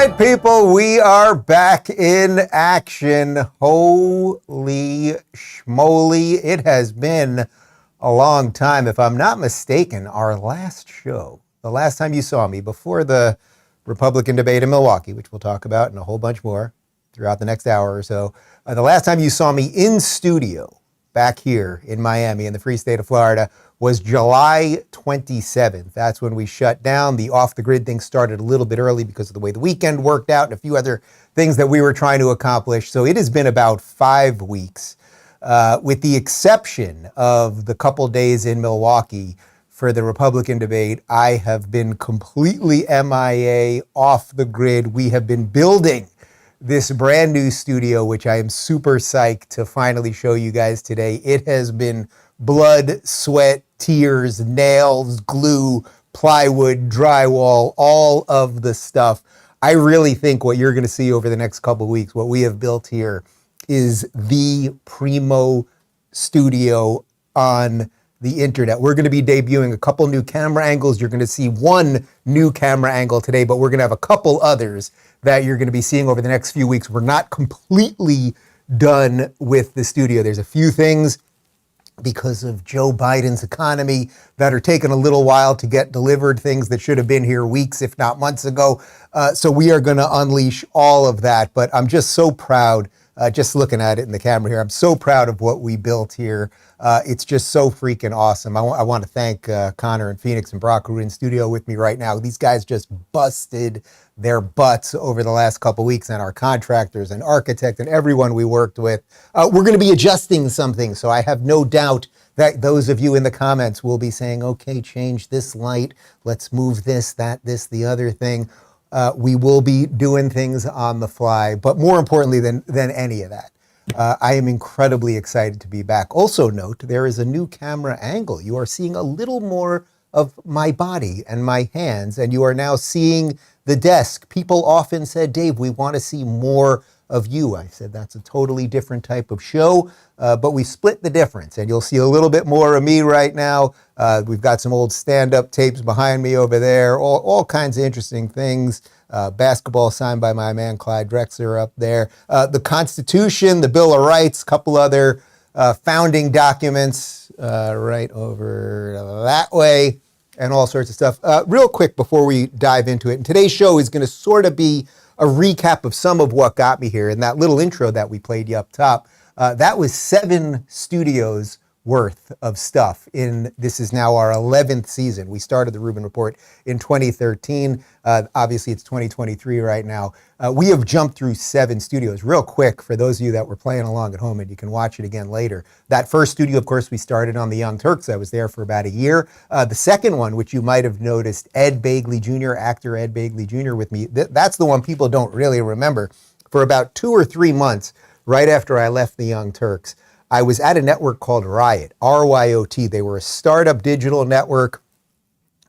right, people, we are back in action. Holy schmoly. It has been a long time. If I'm not mistaken, our last show, the last time you saw me before the Republican debate in Milwaukee, which we'll talk about and a whole bunch more throughout the next hour or so, the last time you saw me in studio back here in Miami in the free state of Florida was July 27th. That's when we shut down. The off-the-grid thing started a little bit early because of the way the weekend worked out and a few other things that we were trying to accomplish. So it has been about 5 weeks, with the exception of the couple days in Milwaukee for the Republican debate. I have been completely MIA, off the grid. We have been building this brand new studio, which I am super psyched to finally show you guys today. It has been blood, sweat, tears, nails, glue, plywood, drywall, all of the stuff. I really think what you're going to see over the next couple of weeks, what we have built here, is the primo studio on the internet. We're going to be debuting a couple new camera angles. You're going to see one new camera angle today, but we're going to have a couple others that you're going to be seeing over the next few weeks. We're not completely done with the studio. There's a few things because of Joe Biden's economy that are taking a little while to get delivered, things that should have been here weeks, if not months ago. So we are going to unleash all of that. But I'm just so proud, just looking at it in the camera here, I'm so proud of what we built here. It's just so freaking awesome. I want to thank Connor and Phoenix and Brock, who are in studio with me right now. These guys just busted their butts over the last couple weeks, and our contractors and architect and everyone we worked with. We're going to be adjusting something, so I have no doubt that those of you in the comments will be saying, okay, change this light, let's move this, that, this, the other thing. We will be doing things on the fly, but more importantly than any of that, I am incredibly excited to be back. Also note, there is a new camera angle. You are seeing a little more of my body and my hands, and you are now seeing the desk. People often said, Dave, we want to see more of you. I said, that's a totally different type of show, but we split the difference, and you'll see a little bit more of me right now. We've got some old stand-up tapes behind me over there, all kinds of interesting things. Basketball signed by my man Clyde Drexler up there. The Constitution, the Bill of Rights, a couple other founding documents right over that way, and all sorts of stuff. Real quick before we dive into it, and today's show is going to sort of be a recap of some of what got me here. And that little intro that we played you up top, that was 7 studios worth of stuff. This is now our 11th season. We started the Rubin Report in 2013. Obviously, it's 2023 right now. We have jumped through 7 studios. Real quick, for those of you that were playing along at home, and you can watch it again later. That first studio, of course, we started on the Young Turks. I was there for about a year. The second one, which you might have noticed, Ed Begley Jr., actor Ed Begley Jr. with me. That's the one people don't really remember. For about 2 or 3 months, right after I left the Young Turks, I was at a network called Riot, R-Y-O-T. They were a startup digital network.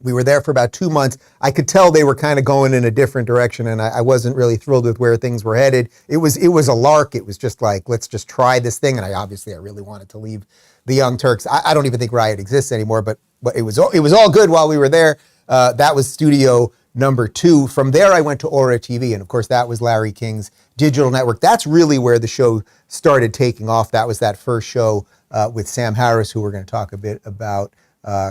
We were there for about 2 months. I could tell they were kind of going in a different direction, and I wasn't really thrilled with where things were headed. It was a lark. It was just like, let's just try this thing. And I really wanted to leave the Young Turks. I don't even think Riot exists anymore, but it was all good while we were there. That was studio number 2. From there, I went to Aura TV, and of course, that was Larry King's digital network. That's really where the show started taking off. That was that first show with Sam Harris, who we're going to talk a bit about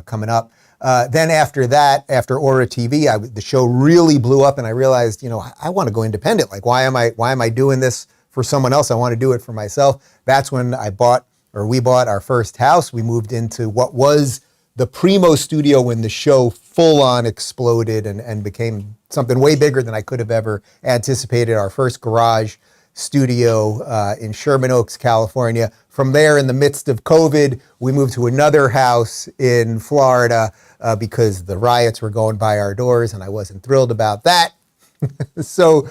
coming up. Then after that, after Aura TV, the show really blew up, and I realized, I want to go independent. Like, why am I doing this for someone else? I want to do it for myself. That's when we bought our first house. We moved into what was the primo studio when the show full on exploded and became something way bigger than I could have ever anticipated. Our first garage studio in Sherman Oaks, California. From there, in the midst of COVID, we moved to another house in Florida because the riots were going by our doors, and I wasn't thrilled about that. So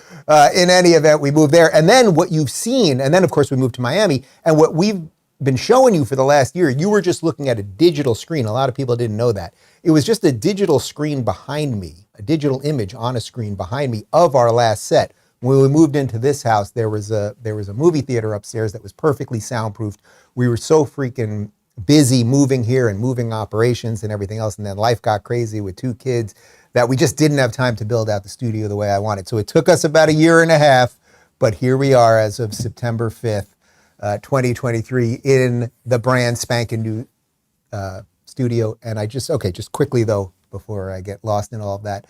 in any event, we moved there. And then what you've seen, and then of course we moved to Miami, and what we've been showing you for the last year, you were just looking at a digital screen. A lot of people didn't know that. It was just a digital screen behind me, a digital image on a screen behind me of our last set. When we moved into this house, there was a movie theater upstairs that was perfectly soundproofed. We were so freaking busy moving here and moving operations and everything else. And then life got crazy with 2 kids that we just didn't have time to build out the studio the way I wanted. So it took us about a year and a half, but here we are as of September 5th, 2023 in the brand spanking new studio. And just quickly though, before I get lost in all of that,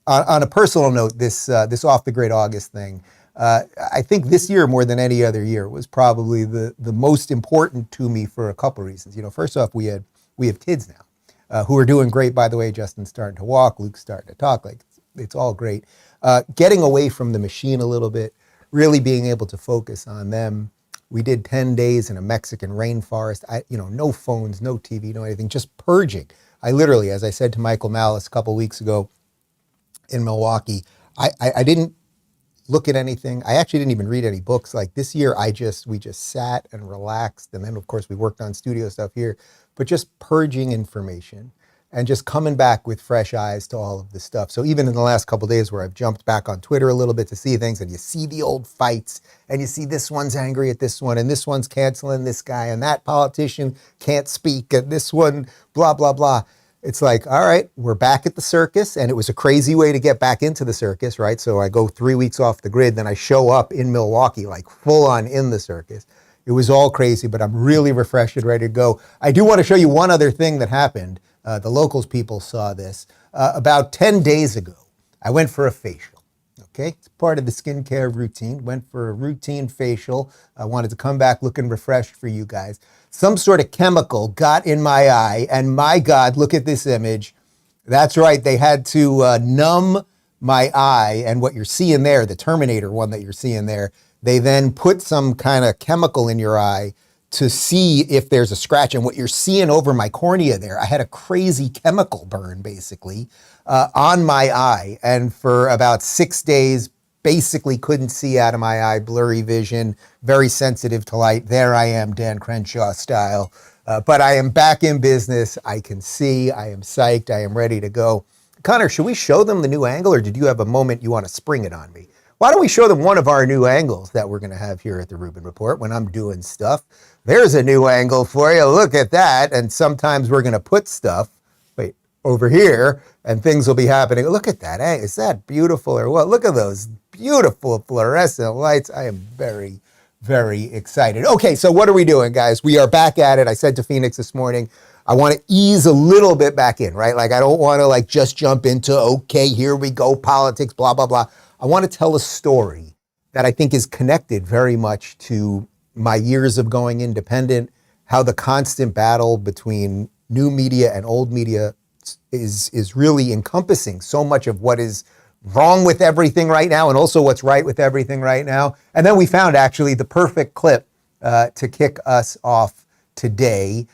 on a personal note, this Off the Grid August thing, I think this year more than any other year was probably the most important to me for a couple reasons. First off, we have kids now who are doing great. By the way, Justin's starting to walk, Luke's starting to talk. Like it's all great. Getting away from the machine a little bit, really being able to focus on them. We did 10 days in a Mexican rainforest. No phones, no TV, no anything, just purging. I literally, as I said to Michael Malice a couple weeks ago in Milwaukee, I didn't look at anything. I actually didn't even read any books. Like this year, we just sat and relaxed. And then of course we worked on studio stuff here, but just purging information and just coming back with fresh eyes to all of this stuff. So even in the last couple of days where I've jumped back on Twitter a little bit to see things, and you see the old fights, and you see this one's angry at this one, and this one's canceling this guy, and that politician can't speak, and this one, blah, blah, blah. It's like, all right, we're back at the circus, and it was a crazy way to get back into the circus, right? So I go 3 weeks off the grid, then I show up in Milwaukee, like full on in the circus. It was all crazy, but I'm really refreshed and ready to go. I do want to show you one other thing that happened. The locals people saw this. About 10 days ago, I went for a facial. Okay, it's part of the skincare routine. Went for a routine facial. I wanted to come back looking refreshed for you guys. Some sort of chemical got in my eye, and my God, look at this image. That's right, they had to numb my eye, and what you're seeing there, the Terminator one that you're seeing there, they then put some kind of chemical in your eye to see if there's a scratch. And what you're seeing over my cornea there, I had a crazy chemical burn basically on my eye. And for about 6 days, basically couldn't see out of my eye, blurry vision, very sensitive to light. There I am, Dan Crenshaw style. But I am back in business. I can see, I am psyched, I am ready to go. Connor, should we show them the new angle, or did you have a moment you want to spring it on me? Why don't we show them one of our new angles that we're going to have here at the Rubin Report when I'm doing stuff? There's a new angle for you. Look at that. And sometimes we're going to put stuff, over here, and things will be happening. Look at that. Hey, is that beautiful or what? Look at those beautiful fluorescent lights. I am very, very excited. Okay, so what are we doing, guys? We are back at it. I said to Phoenix this morning, I want to ease a little bit back in, right? Like I don't want to just jump into, okay, here we go, politics, blah, blah, blah. I want to tell a story that I think is connected very much to my years of going independent, how the constant battle between new media and old media is really encompassing so much of what is wrong with everything right now and also what's right with everything right now. And then we found actually the perfect clip to kick us off today,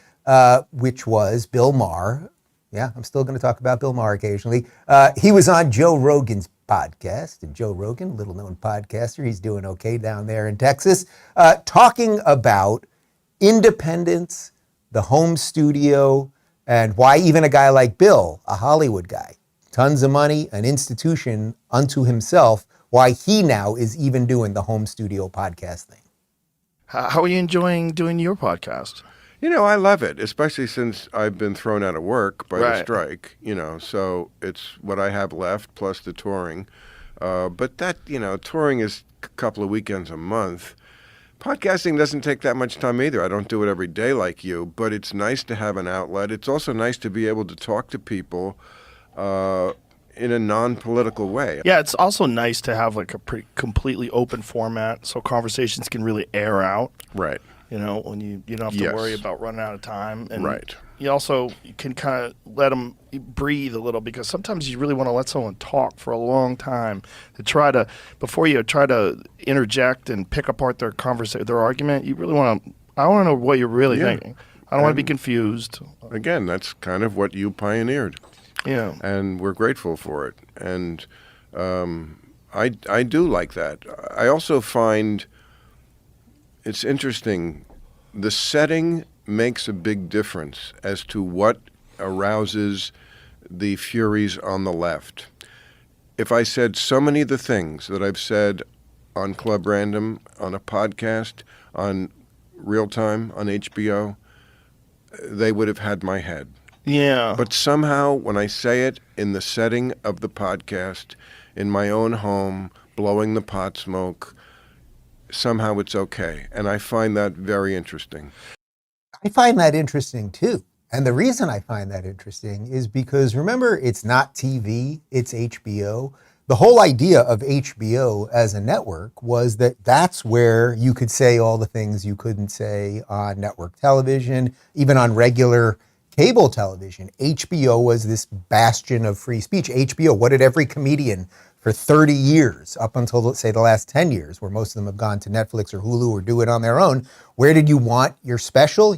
which was Bill Maher. Yeah, I'm still going to talk about Bill Maher occasionally. He was on Joe Rogan's podcast, and Joe Rogan, little known podcaster, he's doing okay down there in Texas, talking about independence, the home studio, and why even a guy like Bill, a Hollywood guy, tons of money, an institution unto himself, why he now is even doing the home studio podcast thing. How are you enjoying doing your podcast? I love it, especially since I've been thrown out of work by the strike, so it's what I have left plus the touring. But that, touring is a couple of weekends a month. Podcasting doesn't take that much time either. I don't do it every day like you, but it's nice to have an outlet. It's also nice to be able to talk to people in a non-political way. Yeah, it's also nice to have a pretty completely open format so conversations can really air out. Right. When you don't have to worry about running out of time. And right. You also can kind of let them breathe a little, because sometimes you really want to let someone talk for a long time before you try to interject and pick apart their argument. You really want to, I want to know what you're really thinking. I don't want to be confused. Again, that's kind of what you pioneered. Yeah. And we're grateful for it. And I do like that. I also find it's interesting, the setting makes a big difference as to what arouses the furies on the left. If I said so many of the things that I've said on Club Random, on a podcast, on Real Time, on HBO, they would have had my head. Yeah. But somehow, when I say it in the setting of the podcast, in my own home, blowing the pot smoke, somehow it's okay. And I find that very interesting. I find that interesting too. And the reason I find that interesting is because, remember, it's not TV, it's HBO. The whole idea of HBO as a network was that that's where you could say all the things you couldn't say on network television, even on regular cable television. HBO was this bastion of free speech. HBO, what did every comedian for 30 years, up until, let's say, the last 10 years, where most of them have gone to Netflix or Hulu or do it on their own, where did you want your special?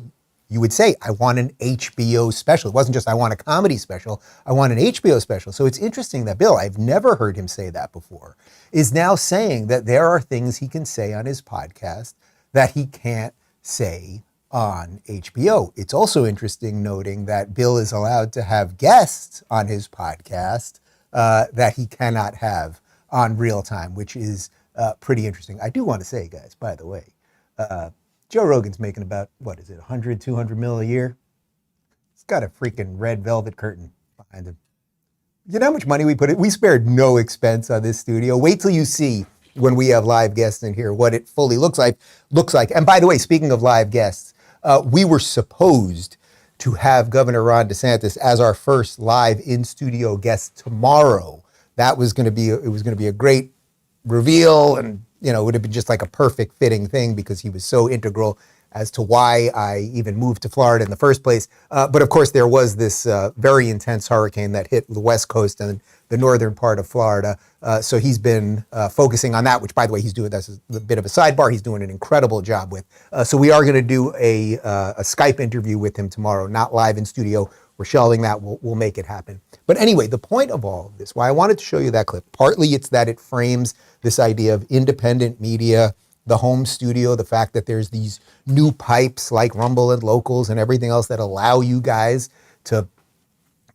You would say, I want an HBO special. It wasn't just, I want a comedy special, I want an HBO special. So it's interesting that Bill, I've never heard him say that before, is now saying that there are things he can say on his podcast that he can't say on HBO. It's also interesting noting that Bill is allowed to have guests on his podcast that he cannot have on Real Time, which is pretty interesting. I do want to say, guys, by the way, Joe Rogan's making about, what is it, 100, 200 mil a year? He's got a freaking red velvet curtain behind him. You know how much money we put in? We spared no expense on this studio. Wait till you see when we have live guests in here what it fully looks like. And by the way, speaking of live guests, we were supposed to have Governor Ron DeSantis as our first live in-studio guest tomorrow. That was going to be, it was going to be a great reveal, and it would have been just like a perfect fitting thing because he was so integral as to why I even moved to Florida in the first place. But of course, there was this very intense hurricane that hit the West Coast and the northern part of Florida. So he's been focusing on that, which, by the way, he's doing, that's a bit of a sidebar, he's doing an incredible job with. So we are going to do a Skype interview with him tomorrow, not live in studio. We're shelving that. We'll make it happen. But anyway, the point of all of this, why I wanted to show you that clip, partly it's that it frames this idea of independent media, the home studio, the fact that there's these new pipes like Rumble and Locals and everything else that allow you guys to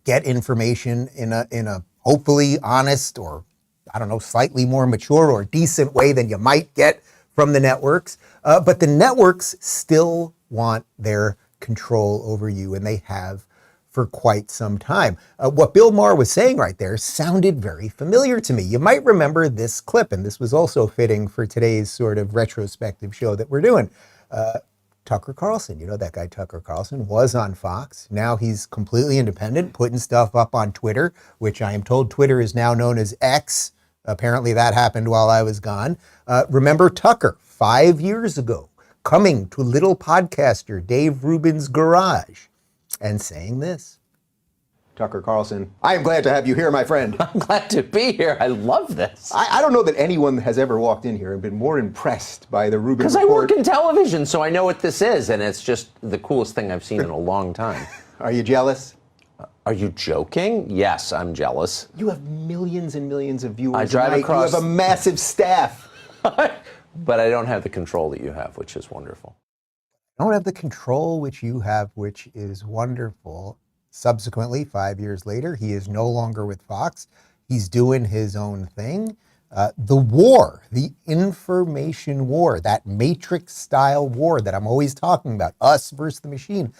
get information in a hopefully honest or, I don't know, slightly more mature or decent way than you might get from the networks. But the networks still want their control over you, and they have for quite some time. What Bill Maher was saying right there sounded very familiar to me. You might remember this clip, and this was also fitting for today's sort of retrospective show that we're doing. Tucker Carlson, you know that guy Tucker Carlson, was on Fox. Now he's completely independent, putting stuff up on Twitter, which I am told Twitter is now known as X. Apparently that happened while I was gone. Remember Tucker, 5 years ago, coming to little podcaster Dave Rubin's garage and saying this. Tucker Carlson, I am glad to have you here, my friend. I'm glad to be here. I love this. I don't know that anyone has ever walked in here and been more impressed by the Rubin Report. Because I work in television, so I know what this is, and it's just the coolest thing I've seen in a long time. Are you jealous? Are you joking? Yes, I'm jealous. You have millions and millions of viewers. I drive across. You have a massive staff. But I don't have the control that you have, which is wonderful. I don't have the control which you have, which is wonderful. Subsequently, 5 years later, he is no longer with Fox. He's doing his own thing. The war, the information war, that Matrix-style war that I'm always talking about, us versus the machine,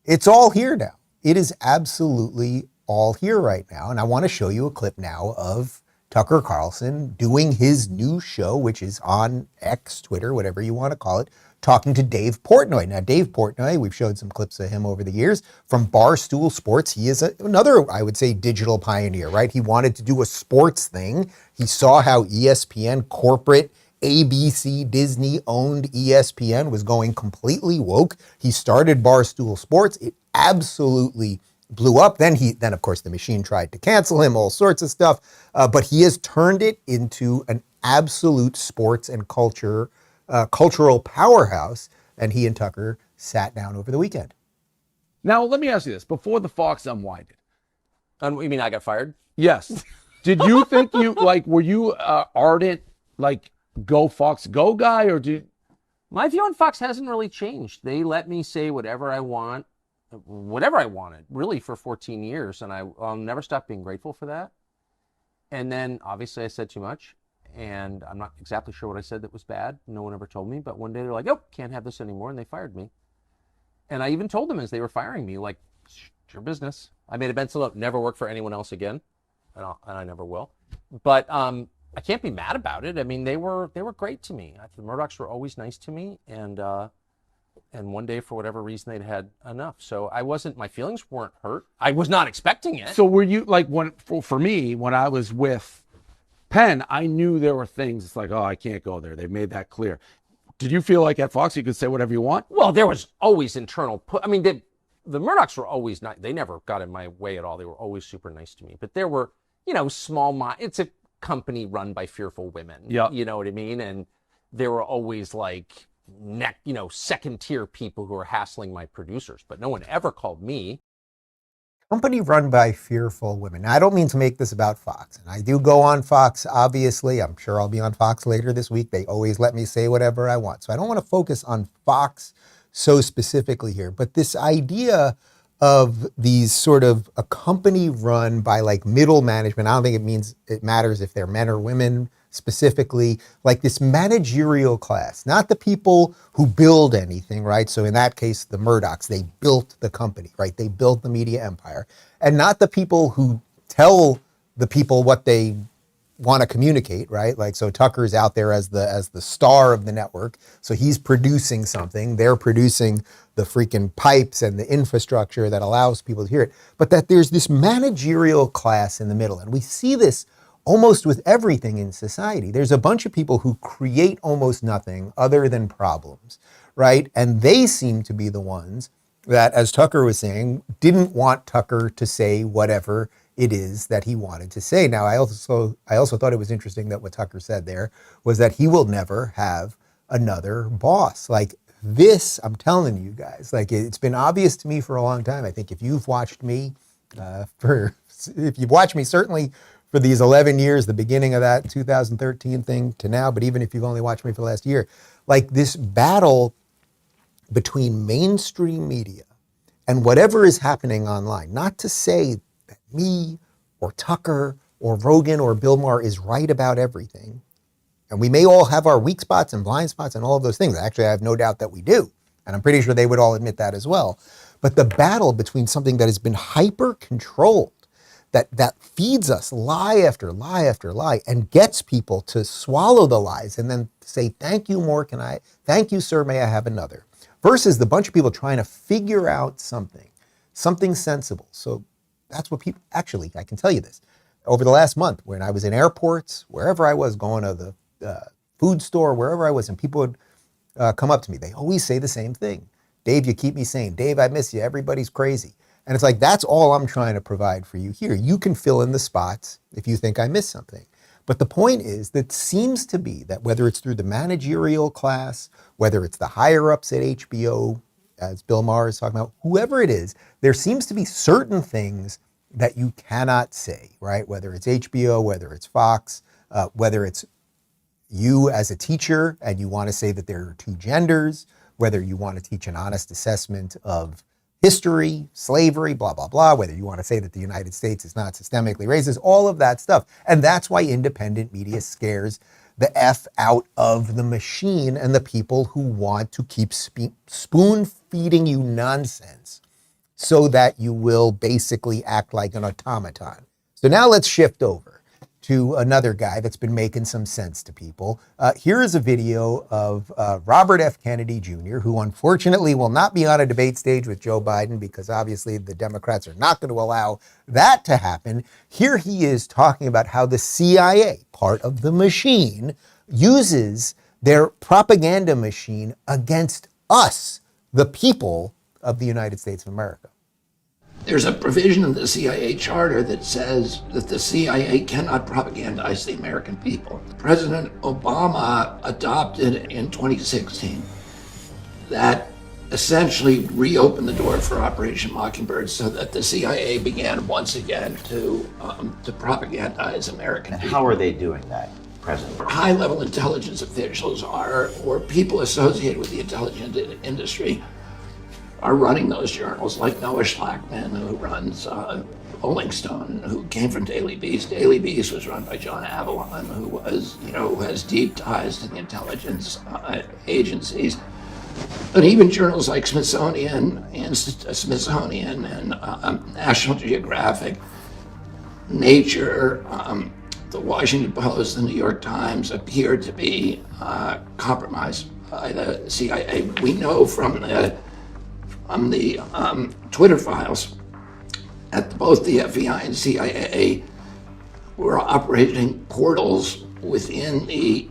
it's all here now. It is absolutely all here right now. And I want to show you a clip now of Tucker Carlson doing his new show, which is on X, Twitter, whatever you want to call it, talking to Dave Portnoy. Now, Dave Portnoy, we've showed some clips of him over the years from Barstool Sports. He is another, I would say, digital pioneer, right? He wanted to do a sports thing. He saw how ESPN, corporate ABC, Disney-owned ESPN was going completely woke. He started Barstool Sports. It absolutely blew up. Then of course, the machine tried to cancel him, all sorts of stuff. But he has turned it into an absolute sports and cultural powerhouse, and he and Tucker sat down over the weekend. Now, let me ask you this. Before the Fox unwinded. You mean I got fired? Yes. Did you think were you ardent, go Fox, go guy, or My view on Fox hasn't really changed. They let me say whatever I want, whatever I wanted, really, for 14 years, and I'll never stop being grateful for that. And then, obviously, I said too much. And I'm not exactly sure what I said that was bad. No one ever told me. But one day they're like, oh, can't have this anymore. And they fired me. And I even told them as they were firing me, like, it's your business. I made a mental note, never work for anyone else again, and I never will. But I can't be mad about it. I mean, they were great to me. The Murdochs were always nice to me, and one day, for whatever reason, they'd had enough. So my feelings weren't hurt. I was not expecting it. So were you, like, for me, when I was with Penn, I knew there were things, it's like, oh, I can't go there. They've made that clear. Did you feel like at Fox you could say whatever you want? Well, there was always internal, I mean, the Murdochs were always nice. They never got in my way at all. They were always super nice to me. But there were, it's a company run by fearful women. Yeah. You know what I mean? And there were always like second tier people who were hassling my producers, but no one ever called me. Company run by fearful women. Now, I don't mean to make this about Fox, and I do go on Fox, obviously. I'm sure I'll be on Fox later this week. They always let me say whatever I want. So I don't want to focus on Fox so specifically here, but this idea of these sort of a company run by like middle management, I don't think it matters if they're men or women specifically, like this managerial class, not the people who build anything, right? So in that case, the Murdochs, they built the company, right? They built the media empire, and not the people who tell the people what they want to communicate, right? Like, so Tucker's out there as the star of the network. So he's producing something. They're producing the freaking pipes and the infrastructure that allows people to hear it. But that there's this managerial class in the middle. And we see this almost with everything in society. There's a bunch of people who create almost nothing other than problems, right? And they seem to be the ones that, as Tucker was saying, didn't want Tucker to say whatever it is that he wanted to say. Now, I also thought it was interesting that what Tucker said there was that he will never have another boss. Like this, I'm telling you guys, like it's been obvious to me for a long time. I think if you've watched me certainly for these 11 years, the beginning of that 2013 thing to now, but even if you've only watched me for the last year, like this battle between mainstream media and whatever is happening online, not to say that me or Tucker or Rogan or Bill Maher is right about everything. And we may all have our weak spots and blind spots and all of those things. Actually, I have no doubt that we do. And I'm pretty sure they would all admit that as well. But the battle between something that has been hyper controlled, that feeds us lie after lie after lie and gets people to swallow the lies and then say, thank you more, thank you, sir, may I have another? Versus the bunch of people trying to figure out something sensible. So that's what people, actually, I can tell you this. Over the last month, when I was in airports, wherever I was, going to the food store, wherever I was, and people would come up to me, they always say the same thing. Dave, you keep me sane. Dave, I miss you. Everybody's crazy. And it's like, that's all I'm trying to provide for you here. You can fill in the spots if you think I missed something. But the point is that seems to be that whether it's through the managerial class, whether it's the higher ups at HBO, as Bill Maher is talking about, whoever it is, there seems to be certain things that you cannot say, right? Whether it's HBO, whether it's Fox, whether it's you as a teacher and you want to say that there are two genders, whether you want to teach an honest assessment of history, slavery, blah, blah, blah, whether you want to say that the United States is not systemically racist, all of that stuff. And that's why independent media scares the F out of the machine and the people who want to keep spoon feeding you nonsense so that you will basically act like an automaton. So now let's shift over to another guy that's been making some sense to people. Here is a video of Robert F. Kennedy Jr., who unfortunately will not be on a debate stage with Joe Biden because obviously the Democrats are not going to allow that to happen. Here he is talking about how the CIA, part of the machine, uses their propaganda machine against us, the people of the United States of America. There's a provision in the CIA charter that says that the CIA cannot propagandize the American people. President Obama adopted in 2016 that essentially reopened the door for Operation Mockingbird so that the CIA began once again to propagandize American people. How are they doing that, President? High-level intelligence officials or people associated with the intelligence industry are running those journals, like Noah Schlachman, who runs Rolling Stone, who came from Daily Beast. Daily Beast was run by John Avalon, who has deep ties to the intelligence agencies. But even journals like Smithsonian and National Geographic, Nature, the Washington Post, the New York Times appear to be compromised by the CIA. We know from the Twitter files that both the FBI and CIA were operating portals within the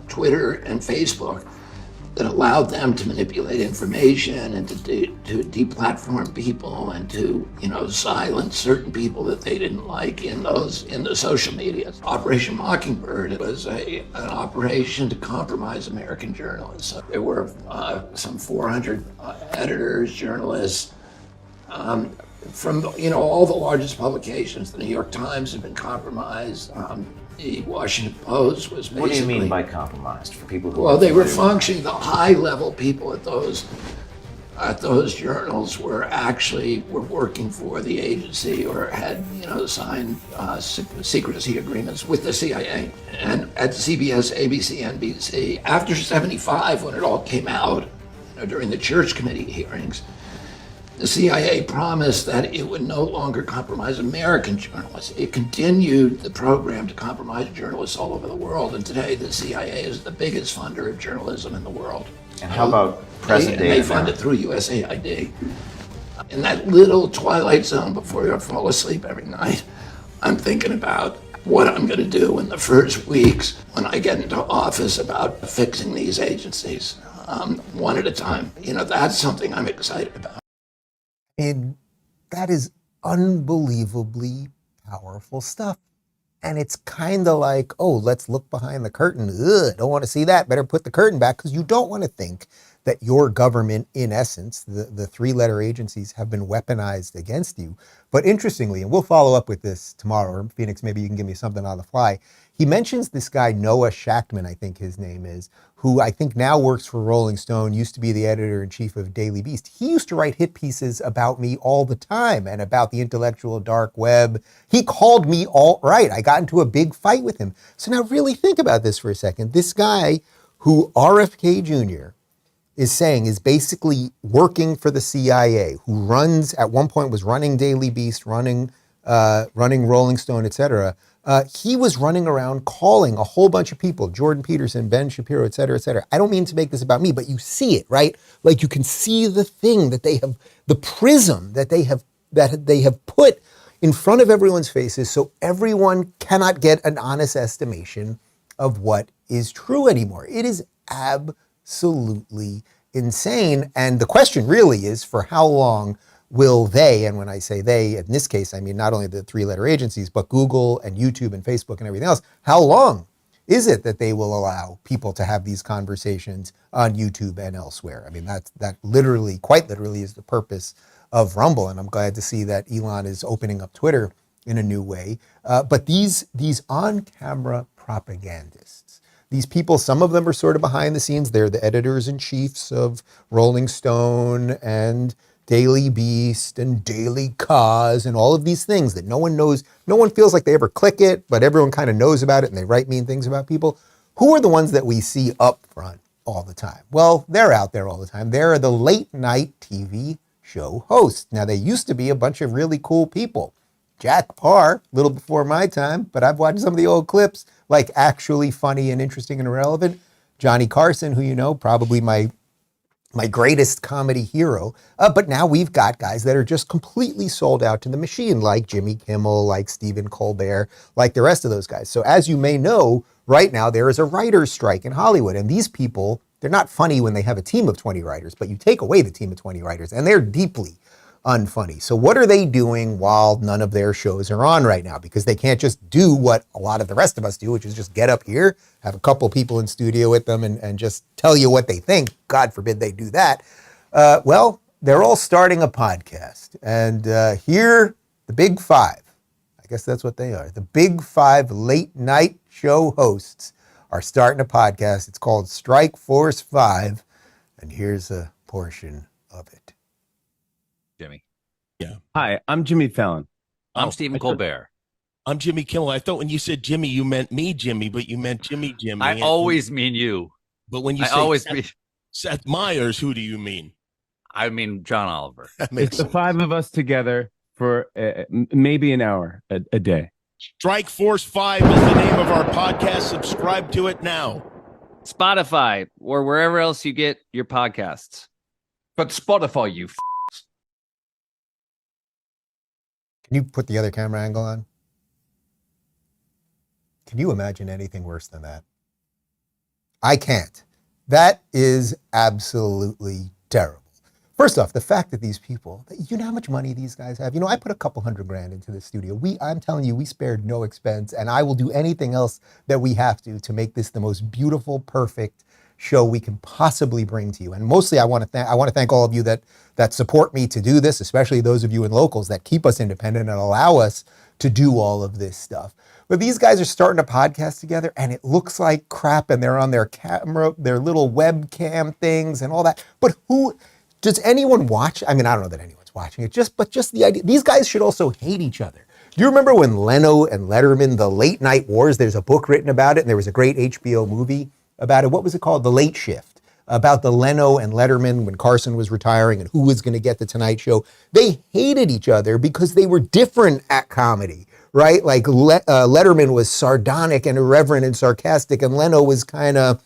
Twitter and Facebook that allowed them to manipulate information and to deplatform people and to, silence certain people that they didn't like in the social media. Operation Mockingbird was an operation to compromise American journalists. There were some 400 editors, journalists, from all the largest publications. The New York Times had been compromised. The Washington Post was basically... What do you mean by compromised for people who... Well, they were functioning, the high-level people at those journals were working for the agency or had, signed secrecy agreements with the CIA. And at CBS, ABC, NBC, after 75, when it all came out, during the Church Committee hearings, the CIA promised that it would no longer compromise American journalists. It continued the program to compromise journalists all over the world, and today the CIA is the biggest funder of journalism in the world. And how about present day? They fund it through USAID. In that little twilight zone before you fall asleep every night, I'm thinking about what I'm going to do in the first weeks when I get into office about fixing these agencies, one at a time. That's something I'm excited about. And that is unbelievably powerful stuff. And it's kind of like, oh, let's look behind the curtain. Ugh, don't want to see that. Better put the curtain back, because you don't want to think that your government, in essence, the three-letter agencies, have been weaponized against you. But interestingly, and we'll follow up with this tomorrow, or Phoenix, maybe you can give me something on the fly. He mentions this guy, Noah Shachtman, I think his name is, who I think now works for Rolling Stone, used to be the editor-in-chief of Daily Beast. He used to write hit pieces about me all the time and about the intellectual dark web. He called me alt-right. I got into a big fight with him. So now really think about this for a second. This guy who RFK Jr. is saying is basically working for the CIA, who at one point was running Daily Beast, running Rolling Stone, etc. He was running around calling a whole bunch of people, Jordan Peterson, Ben Shapiro, et cetera, et cetera. I don't mean to make this about me, but you see it, right? Like you can see the thing that they have, the prism that they have put in front of everyone's faces, so everyone cannot get an honest estimation of what is true anymore. It is absolutely insane. And the question really is, for how long will they, and when I say they, in this case, I mean not only the three-letter agencies, but Google and YouTube and Facebook and everything else, how long is it that they will allow people to have these conversations on YouTube and elsewhere? I mean, that literally, quite literally, is the purpose of Rumble, and I'm glad to see that Elon is opening up Twitter in a new way. But these on-camera propagandists, these people, some of them are sort of behind the scenes. They're the editors-in-chiefs of Rolling Stone and Daily Beast and Daily Cause and all of these things that no one knows. No one feels like they ever click it, but everyone kind of knows about it and they write mean things about people. Who are the ones that we see up front all the time? Well, they're out there all the time. They're the late night TV show hosts. Now, they used to be a bunch of really cool people. Jack Parr, a little before my time, but I've watched some of the old clips, like actually funny and interesting and relevant. Johnny Carson, who you know, probably my greatest comedy hero. But now we've got guys that are just completely sold out to the machine, like Jimmy Kimmel, like Stephen Colbert, like the rest of those guys. So as you may know, right now there is a writer's strike in Hollywood. And these people, they're not funny when they have a team of 20 writers, but you take away the team of 20 writers and they're deeply unfunny. So what are they doing while none of their shows are on right now? Because they can't just do what a lot of the rest of us do, which is just get up here, have a couple people in studio with them and just tell you what they think. God forbid they do that. Well, they're all starting a podcast. And here, the Big Five, I guess that's what they are. The Big Five late night show hosts are starting a podcast. It's called Strike Force 5. And here's a portion of it. Jimmy. Yeah. Hi, I'm Jimmy Fallon. I'm Stephen Colbert. I'm Jimmy Kimmel. I thought when you said Jimmy, you meant me, Jimmy, but you meant Jimmy. I always mean you. But when you I say always Seth, mean Seth Meyers, who do you mean? I mean John Oliver. It's the five of us together for maybe an hour a day. Strike Force 5 is the name of our podcast. Subscribe to it now. Spotify or wherever else you get your podcasts. But Spotify, you Can you put the other camera angle on? Can you imagine anything worse than that? I can't. That is absolutely terrible. First off, the fact that these people, you know how much money these guys have? You know, I put a couple $100,000 into the studio. I'm telling you, we spared no expense, and I will do anything else that we have to make this the most beautiful, perfect show we can possibly bring to you. And mostly I want to thank all of you that support me to do this, especially those of you in locals that keep us independent and allow us to do all of this stuff. But these guys are starting a podcast together and it looks like crap, and they're on their camera, their little webcam things and all that. But does anyone watch? I mean, I don't know that anyone's watching it, but just the idea, these guys should also hate each other. Do you remember when Leno and Letterman, the late night wars, there's a book written about it and there was a great HBO movie about it. What was it called? The Late Shift, about the Leno and Letterman when Carlson was retiring and who was going to get the Tonight Show. They hated each other because they were different at comedy, right? Like Letterman was sardonic and irreverent and sarcastic, and Leno was kind of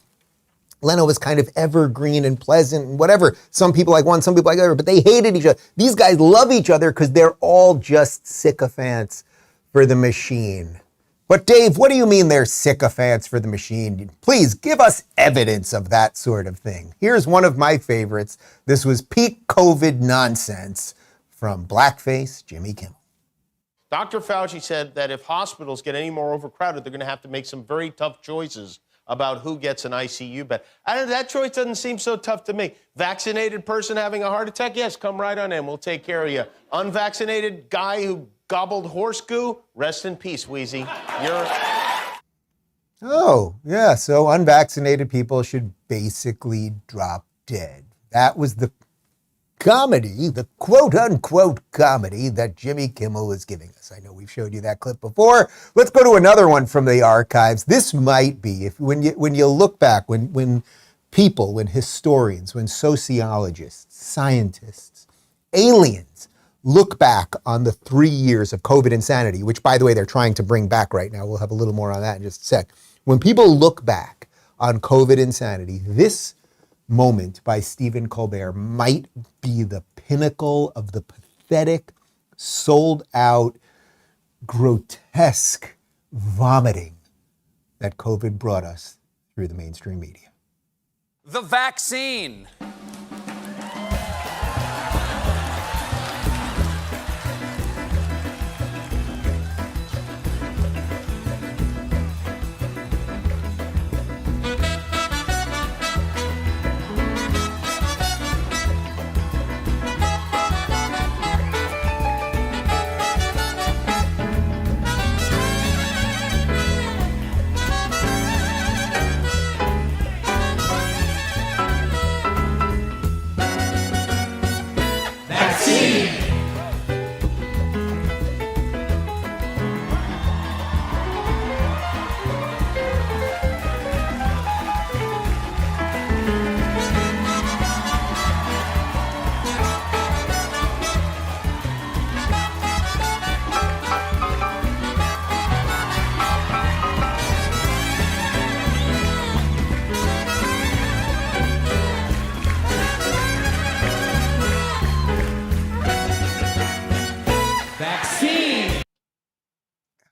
evergreen and pleasant and whatever. Some people like one, some people like the other, but they hated each other. These guys love each other because they're all just sycophants for the machine. But Dave, what do you mean they're sycophants for the machine? Please give us evidence of that sort of thing. Here's one of my favorites. This was peak COVID nonsense from Blackface Jimmy Kimmel. Dr. Fauci said that if hospitals get any more overcrowded, they're going to have to make some very tough choices about who gets an ICU bed. That choice doesn't seem so tough to me. Vaccinated person having a heart attack? Yes, come right on in. We'll take care of you. Unvaccinated guy who gobbled horse goo? Rest in peace, Wheezy. Oh, yeah, so unvaccinated people should basically drop dead. That was the comedy, the quote-unquote comedy that Jimmy Kimmel was giving us. I know we've showed you that clip before. Let's go to another one from the archives. This might be, when you look back, when people, when historians, when sociologists, scientists, aliens look back on the 3 years of COVID insanity, which, by the way, they're trying to bring back right now. We'll have a little more on that in just a sec. When people look back on COVID insanity, this moment by Stephen Colbert might be the pinnacle of the pathetic, sold-out, grotesque vomiting that COVID brought us through the mainstream media. The vaccine.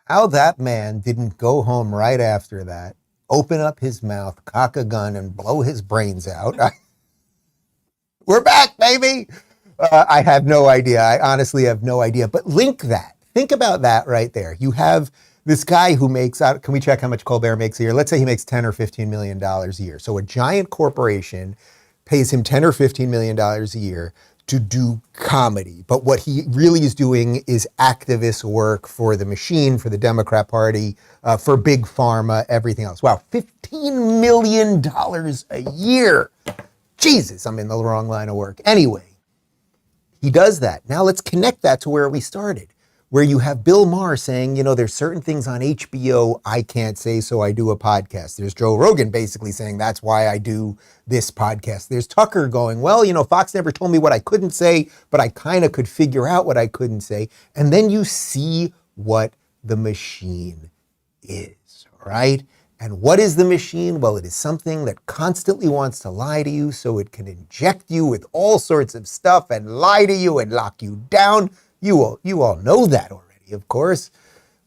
How that man didn't go home right after that, open up his mouth, cock a gun, and blow his brains out. We're back, baby. I have no idea. I honestly have no idea. But link that. Think about that right there. You have this guy who makes out, can we check how much Colbert makes a year? Let's say he makes $10 or $15 million a year. So a giant corporation pays him $10 or $15 million a year to do comedy. But what he really is doing is activist work for the machine, for the Democrat Party, for Big Pharma, everything else. Wow, $15 million a year. Jesus, I'm in the wrong line of work. Anyway, he does that. Now let's connect that to where we started. where you have Bill Maher saying, there's certain things on HBO I can't say, so I do a podcast. There's Joe Rogan basically saying that's why I do this podcast. There's Tucker going, well, Fox never told me what I couldn't say, but I kind of could figure out what I couldn't say. And then you see what the machine is, right? And what is the machine? Well, it is something that constantly wants to lie to you so it can inject you with all sorts of stuff and lie to you and lock you down. You all know that already, of course.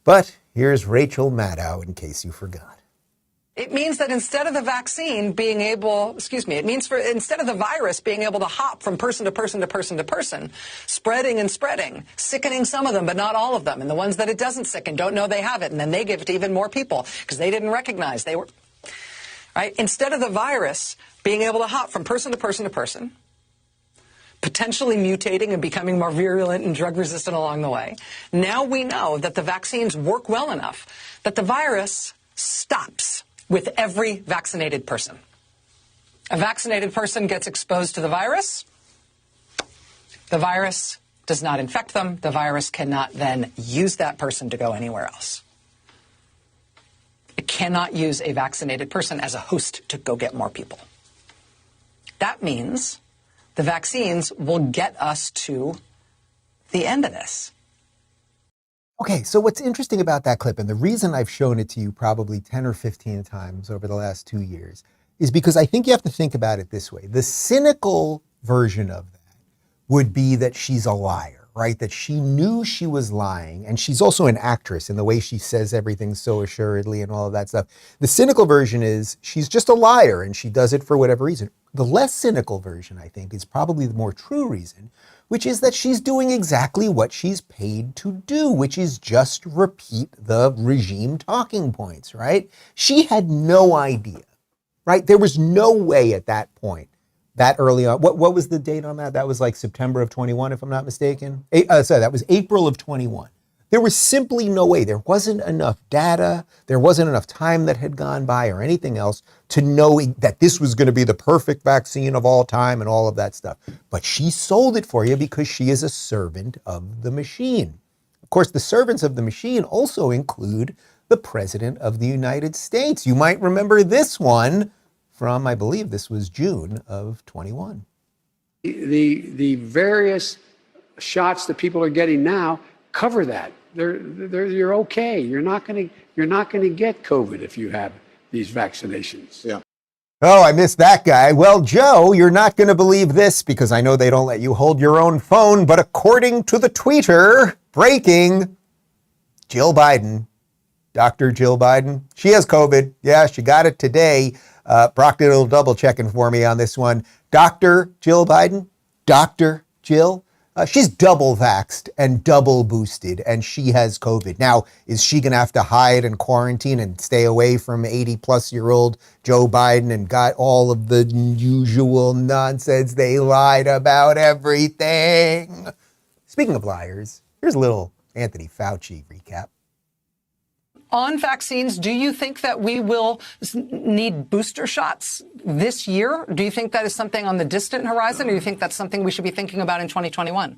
But here's Rachel Maddow in case you forgot. It means that instead of the vaccine being able, instead of the virus being able to hop from person to person to person to person, spreading and spreading, sickening some of them, but not all of them. And the ones that it doesn't sicken don't know they have it. And then they give it to even more people because they didn't recognize they were, right? Instead of the virus being able to hop from person to person to person, potentially mutating and becoming more virulent and drug resistant along the way, now we know that the vaccines work well enough that the virus stops with every vaccinated person. A vaccinated person gets exposed to the virus. The virus does not infect them. The virus cannot then use that person to go anywhere else. It cannot use a vaccinated person as a host to go get more people. That means the vaccines will get us to the end of this. Okay, so what's interesting about that clip, and the reason I've shown it to you probably 10 or 15 times over the last 2 years, is because I think you have to think about it this way. The cynical version of that would be that she's a liar, right? That she knew she was lying, and she's also an actress in the way she says everything so assuredly and all of that stuff. The cynical version is she's just a liar, and she does it for whatever reason. The less cynical version, I think, is probably the more true reason, which is that she's doing exactly what she's paid to do, which is just repeat the regime talking points, right? She had no idea, right? There was no way at that point, that early on. What was the date on that? That was like September of 21, if I'm not mistaken. Sorry, that was April of 21. There was simply no way. There wasn't enough data. There wasn't enough time that had gone by or anything else to know that this was going to be the perfect vaccine of all time and all of that stuff. But she sold it for you because she is a servant of the machine. Of course, the servants of the machine also include the President of the United States. You might remember this one from, I believe this was June of 21. The various shots that people are getting now cover that. You're okay. You're not going to get COVID if you have these vaccinations. Yeah. Oh, I missed that guy. Well, Joe, you're not going to believe this because I know they don't let you hold your own phone, but according to the tweeter, breaking, Jill Biden, Dr. Jill Biden, she has COVID. Yeah, she got it today. Brock did a little double checking for me on this one. Dr. Jill Biden, Dr. Jill, she's double vaxxed and double boosted, and she has COVID. Now, is she going to have to hide and quarantine and stay away from 80-plus-year-old Joe Biden and got all of the usual nonsense? They lied about everything. Speaking of liars, here's a little Anthony Fauci recap. On vaccines, do you think that we will need booster shots this year? Do you think that is something on the distant horizon, or do you think that's something we should be thinking about in 2021?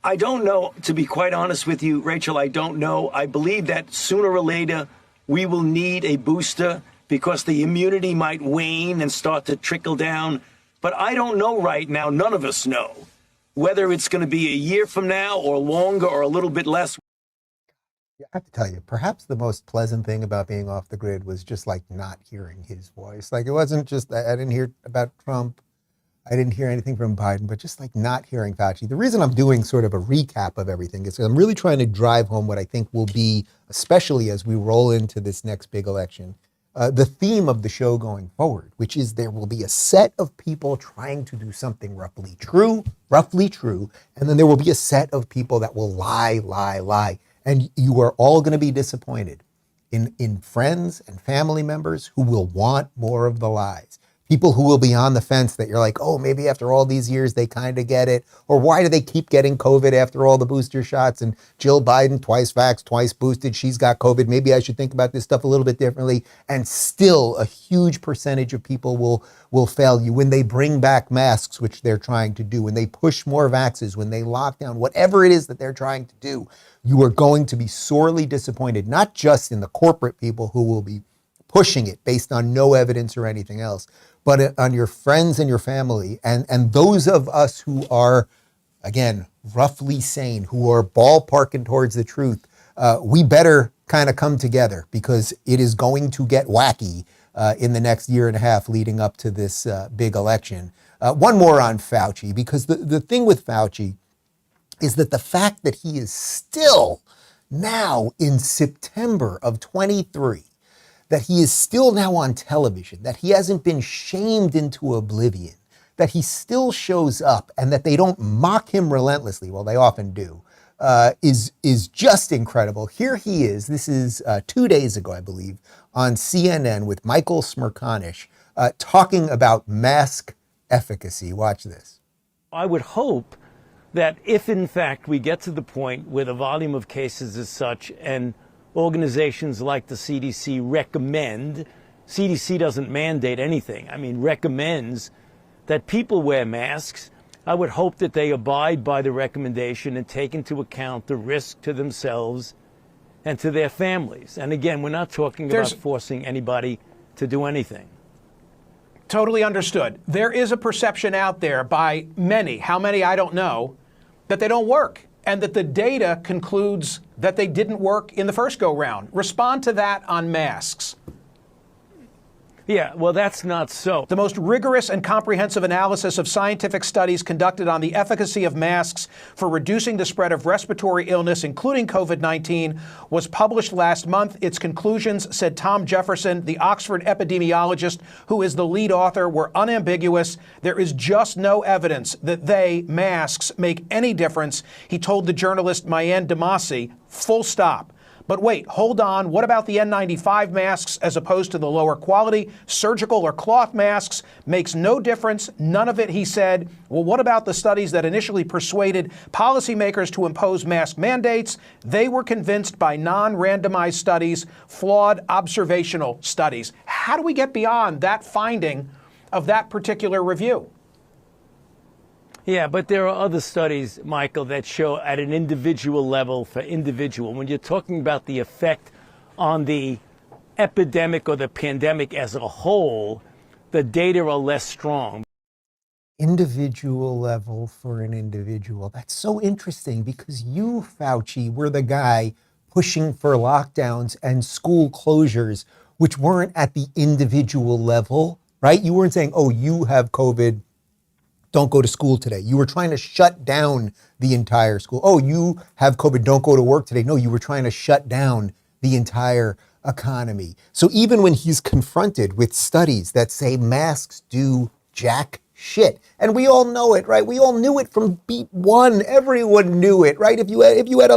I don't know, to be quite honest with you, Rachel, I don't know. I believe that sooner or later we will need a booster because the immunity might wane and start to trickle down. But I don't know right now, none of us know, whether it's going to be a year from now or longer or a little bit less. I have to tell you, perhaps the most pleasant thing about being off the grid was just like not hearing his voice. Like it wasn't just, I didn't hear about Trump. I didn't hear anything from Biden, but just like not hearing Fauci. The reason I'm doing sort of a recap of everything is I'm really trying to drive home what I think will be, especially as we roll into this next big election, the theme of the show going forward, which is there will be a set of people trying to do something roughly true, and then there will be a set of people that will lie. And you are all going to be disappointed in friends and family members who will want more of the lies. People who will be on the fence that you're like, oh, maybe after all these years they kind of get it. Or why do they keep getting COVID after all the booster shots? And Jill Biden, twice vaxxed, twice boosted, she's got COVID. Maybe I should think about this stuff a little bit differently. And still a huge percentage of people will fail you when they bring back masks, which they're trying to do, when they push more vaxes, when they lock down, whatever it is that they're trying to do. You are going to be sorely disappointed, not just in the corporate people who will be pushing it based on no evidence or anything else, but on your friends and your family and those of us who are, again, roughly sane, who are ballparking towards the truth. We better kind of come together because it is going to get wacky in the next year and a half leading up to this big election. One more on Fauci, because the thing with Fauci is that the fact that he is still now in September of 23, that he is still now on television, that he hasn't been shamed into oblivion, that he still shows up and that they don't mock him relentlessly, well, they often do, is just incredible. Here he is, this is 2 days ago, I believe, on CNN with Michael Smerconish talking about mask efficacy. Watch this. I would hope that if in fact we get to the point where the volume of cases is such and organizations like the CDC recommend, CDC doesn't mandate anything, I mean recommends that people wear masks, I would hope that they abide by the recommendation and take into account the risk to themselves and to their families. And again, we're not talking about forcing anybody to do anything. Totally understood. There is a perception out there by many, how many I don't know, that they don't work and that the data concludes that they didn't work in the first go round. Respond to that on masks. Yeah, well, that's not so. The most rigorous and comprehensive analysis of scientific studies conducted on the efficacy of masks for reducing the spread of respiratory illness, including COVID-19, was published last month. Its conclusions, said Tom Jefferson, the Oxford epidemiologist who is the lead author, were unambiguous. There is just no evidence that masks, make any difference, he told the journalist Mayan Damasi, full stop. But wait, hold on. What about the N95 masks as opposed to the lower quality surgical or cloth masks? Makes no difference. None of it, he said. Well, what about the studies that initially persuaded policymakers to impose mask mandates? They were convinced by non-randomized studies, flawed observational studies. How do we get beyond that finding of that particular review? Yeah, but there are other studies, Michael, that show at an individual level for individual. When you're talking about the effect on the epidemic or the pandemic as a whole, the data are less strong. Individual level for an individual. That's so interesting because you, Fauci, were the guy pushing for lockdowns and school closures, which weren't at the individual level, right? You weren't saying, oh, you have COVID, don't go to school today. You were trying to shut down the entire school. Oh, you have COVID, don't go to work today. No, you were trying to shut down the entire economy. So even when he's confronted with studies that say masks do jack shit, and we all know it, right? We all knew it from beat one. Everyone knew it, right? If you had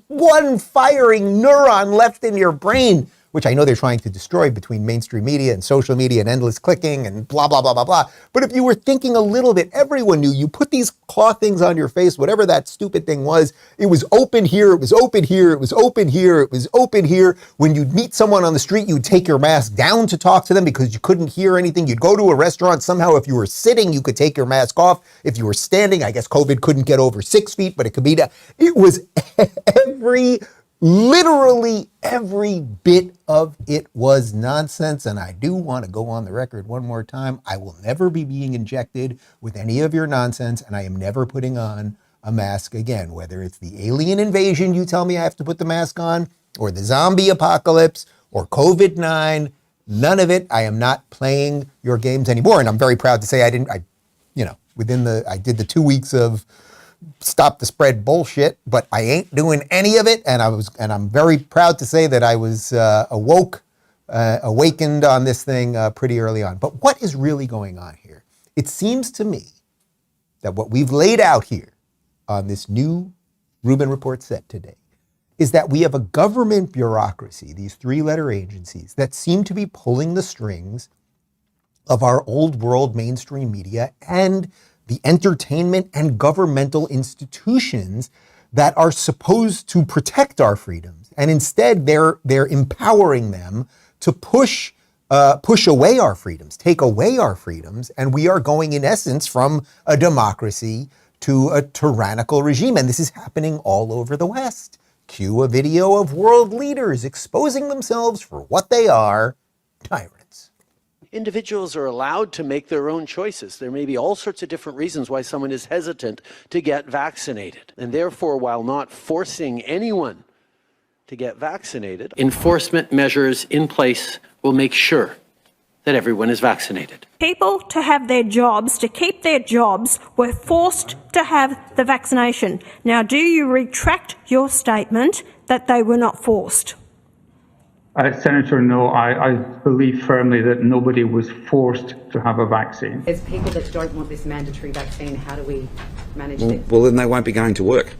one firing neuron left in your brain, which I know they're trying to destroy between mainstream media and social media and endless clicking and blah, blah, blah, blah, blah. But if you were thinking a little bit, everyone knew you put these cloth things on your face, whatever that stupid thing was, it was open here, it was open here, it was open here, it was open here. When you'd meet someone on the street, you'd take your mask down to talk to them because you couldn't hear anything. You'd go to a restaurant, somehow if you were sitting, you could take your mask off. If you were standing, I guess COVID couldn't get over 6 feet, but it could be down. It was literally every bit of it was nonsense. And I do want to go on the record one more time. I will never be being injected with any of your nonsense, and I am never putting on a mask again, whether it's the alien invasion you tell me I have to put the mask on, or the zombie apocalypse, or COVID-9. None of it. I am not playing your games anymore. And I'm very proud to say I did the 2 weeks of stop the spread bullshit, but I ain't doing any of it. And I'm very proud to say that I was awakened on this thing pretty early on. But what is really going on here? It seems to me that what we've laid out here on this new Rubin Report set today is that we have a government bureaucracy, these 3-letter agencies that seem to be pulling the strings of our old world mainstream media and the entertainment and governmental institutions that are supposed to protect our freedoms. And instead, they're empowering them to push away our freedoms, take away our freedoms, and we are going, in essence, from a democracy to a tyrannical regime. And this is happening all over the West. Cue a video of world leaders exposing themselves for what they are, tyrants. Individuals are allowed to make their own choices. There may be all sorts of different reasons why someone is hesitant to get vaccinated. And therefore, while not forcing anyone to get vaccinated, enforcement measures in place will make sure that everyone is vaccinated. People to have their jobs, to keep their jobs, were forced to have the vaccination. Now, do you retract your statement that they were not forced? Senator, no, I believe firmly that nobody was forced to have a vaccine. There's people that don't want this mandatory vaccine. How do we manage this? Well, then they won't be going to work.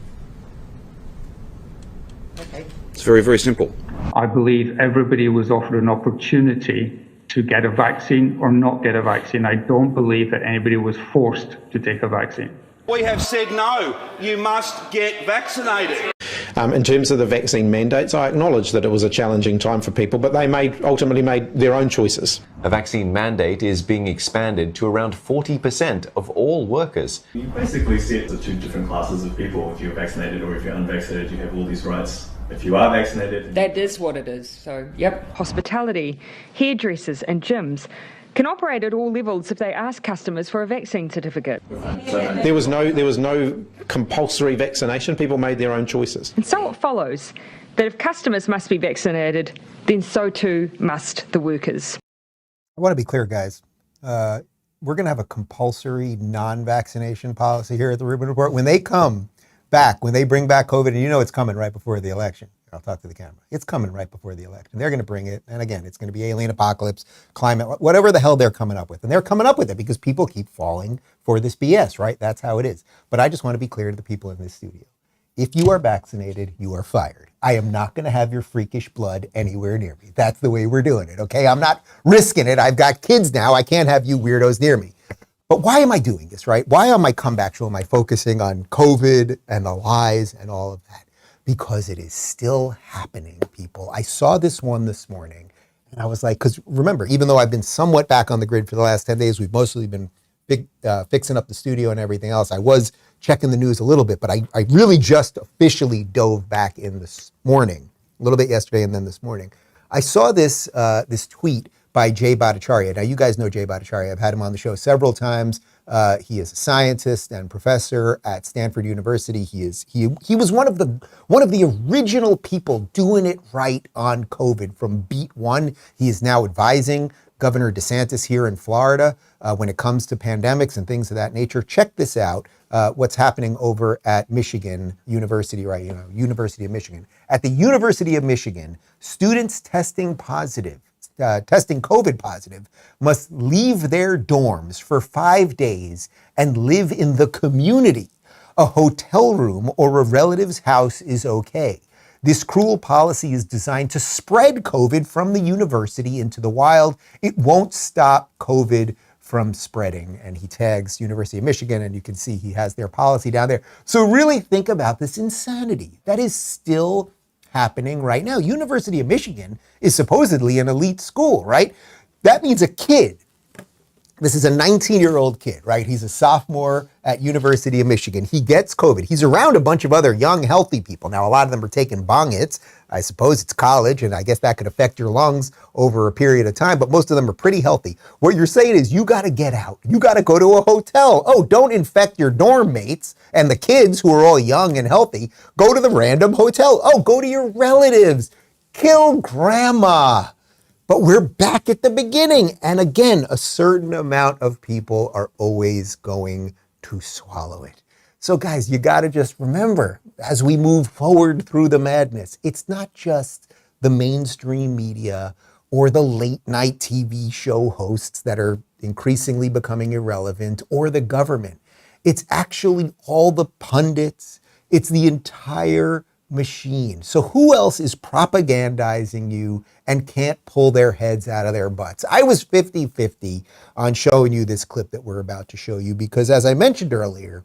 Okay. It's very, very simple. I believe everybody was offered an opportunity to get a vaccine or not get a vaccine. I don't believe that anybody was forced to take a vaccine. We have said no, you must get vaccinated. In terms of the vaccine mandates, I acknowledge that it was a challenging time for people, but they ultimately made their own choices. A vaccine mandate is being expanded to around 40% of all workers. You basically set the two different classes of people. If you're vaccinated or if you're unvaccinated, you have all these rights. If you are vaccinated... That is what it is, so yep. Hospitality, hairdressers and gyms can operate at all levels if they ask customers for a vaccine certificate. There was no compulsory vaccination. People made their own choices. And so it follows that if customers must be vaccinated, then so too must the workers. I want to be clear, guys. We're going to have a compulsory non-vaccination policy here at the Rubin Report. When they come back, when they bring back COVID, and you know it's coming right before the election. I'll talk to the camera. It's coming right before the election. They're going to bring it. And again, it's going to be alien apocalypse, climate, whatever the hell they're coming up with. And they're coming up with it because people keep falling for this BS, right? That's how it is. But I just want to be clear to the people in this studio. If you are vaccinated, you are fired. I am not going to have your freakish blood anywhere near me. That's the way we're doing it, okay? I'm not risking it. I've got kids now. I can't have you weirdos near me. But why am I doing this, right? Why on my comeback show am I focusing on COVID and the lies and all of that? Because it is still happening, people. I saw this one this morning, and I was like, because remember, even though I've been somewhat back on the grid for the last 10 days, we've mostly been fixing up the studio and everything else. I was checking the news a little bit, but I really just officially dove back in this morning, a little bit yesterday and then this morning. I saw this tweet by Jay Bhattacharya. Now, you guys know Jay Bhattacharya. I've had him on the show several times. He is a scientist and professor at Stanford University. He was one of the original people doing it right on COVID from beat one. He is now advising Governor DeSantis here in Florida when it comes to pandemics and things of that nature. Check this out. What's happening over at Michigan University, right? University of Michigan. At the University of Michigan, students testing COVID positive must leave their dorms for 5 days and live in the community. A hotel room or a relative's house is okay. This cruel policy is designed to spread COVID from the university into the wild. It won't stop COVID from spreading. And he tags University of Michigan, and you can see he has their policy down there. So really think about this insanity that is still happening right now. University of Michigan is supposedly an elite school, right? That means a kid. This is a 19-year-old kid, right? He's a sophomore at University of Michigan. He gets COVID. He's around a bunch of other young, healthy people. Now, a lot of them are taking bong hits. I suppose it's college, and I guess that could affect your lungs over a period of time, but most of them are pretty healthy. What you're saying is you got to get out. You got to go to a hotel. Oh, don't infect your dorm mates and the kids who are all young and healthy. Go to the random hotel. Oh, go to your relatives. Kill grandma. But we're back at the beginning. And again, a certain amount of people are always going to swallow it. So guys, you got to just remember, as we move forward through the madness, it's not just the mainstream media or the late night TV show hosts that are increasingly becoming irrelevant, or the government. It's actually all the pundits. It's the entire machine. So who else is propagandizing you and can't pull their heads out of their butts? I was 50-50 on showing you this clip that we're about to show you because, as I mentioned earlier,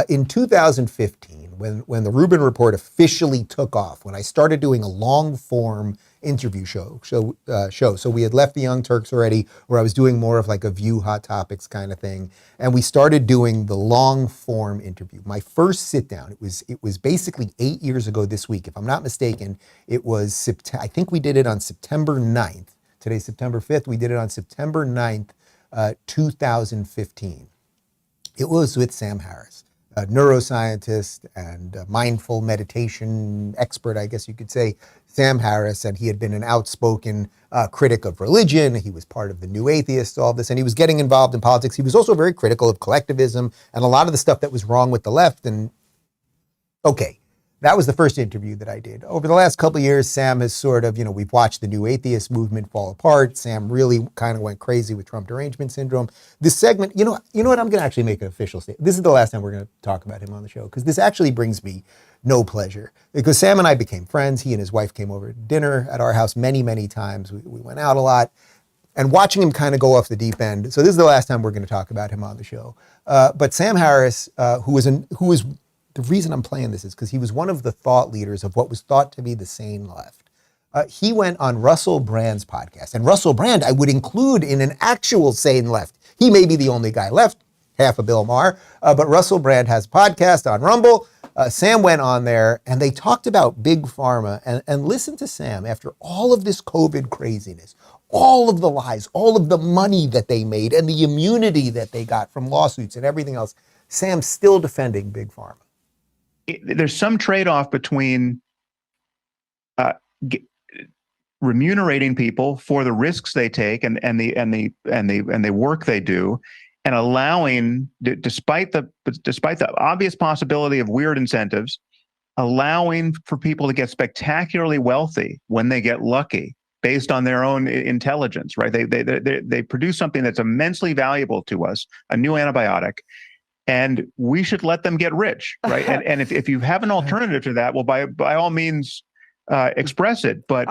in 2015, when the Rubin Report officially took off, when I started doing a long-form interview show. So we had left the Young Turks already, where I was doing more of like a View Hot Topics kind of thing, and we started doing the long-form interview. My first sit-down, it was basically 8 years ago this week, if I'm not mistaken. It was I think we did it on September 9th. Today's September 5th. We did it on September 9th, 2015. It was with Sam Harris, a neuroscientist and a mindful meditation expert, I guess you could say, Sam Harris, and he had been an outspoken critic of religion. He was part of the New Atheists, all this, and he was getting involved in politics. He was also very critical of collectivism and a lot of the stuff that was wrong with the left. And okay, that was the first interview that I did. Over the last couple of years, Sam has sort of, we've watched the New Atheist movement fall apart. Sam really kind of went crazy with Trump derangement syndrome. This segment, you know what, I'm going to actually make an official statement. This is the last time we're going to talk about him on the show, because this actually brings me no pleasure. Because Sam and I became friends. He and his wife came over to dinner at our house many, many times. We went out a lot. And watching him kind of go off the deep end. So this is the last time we're going to talk about him on the show. But Sam Harris, who was the reason I'm playing this is because he was one of the thought leaders of what was thought to be the sane left. He went on Russell Brand's podcast. And Russell Brand, I would include in an actual sane left. He may be the only guy left, half of Bill Maher, but Russell Brand has a podcast on Rumble. Sam went on there and they talked about Big Pharma. And listen to Sam, after all of this COVID craziness, all of the lies, all of the money that they made and the immunity that they got from lawsuits and everything else, Sam's still defending Big Pharma. There's some trade-off between remunerating people for the risks they take and the work they do, and allowing, despite the obvious possibility of weird incentives, allowing for people to get spectacularly wealthy when they get lucky based on their own intelligence. Right? They produce something that's immensely valuable to us, a new antibiotic. And we should let them get rich, right? And if you have an alternative to that, well, by all means, express it. But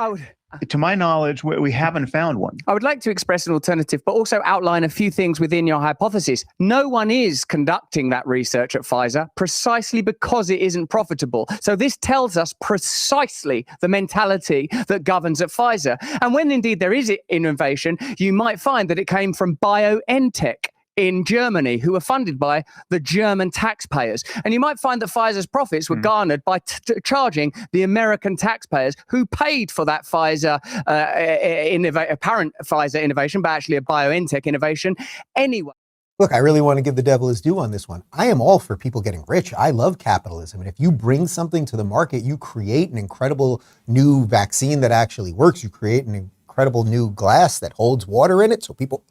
to my knowledge, we haven't found one. I would like to express an alternative, but also outline a few things within your hypothesis. No one is conducting that research at Pfizer precisely because it isn't profitable. So this tells us precisely the mentality that governs at Pfizer. And when indeed there is innovation, you might find that it came from BioNTech in Germany, who were funded by the German taxpayers. And you might find that Pfizer's profits were garnered by charging the American taxpayers who paid for that Pfizer apparent Pfizer innovation, but actually a BioNTech innovation anyway. Look, I really want to give the devil his due on this one. I am all for people getting rich. I love capitalism. And if you bring something to the market, you create an incredible new vaccine that actually works. You create an incredible new glass that holds water in it so people...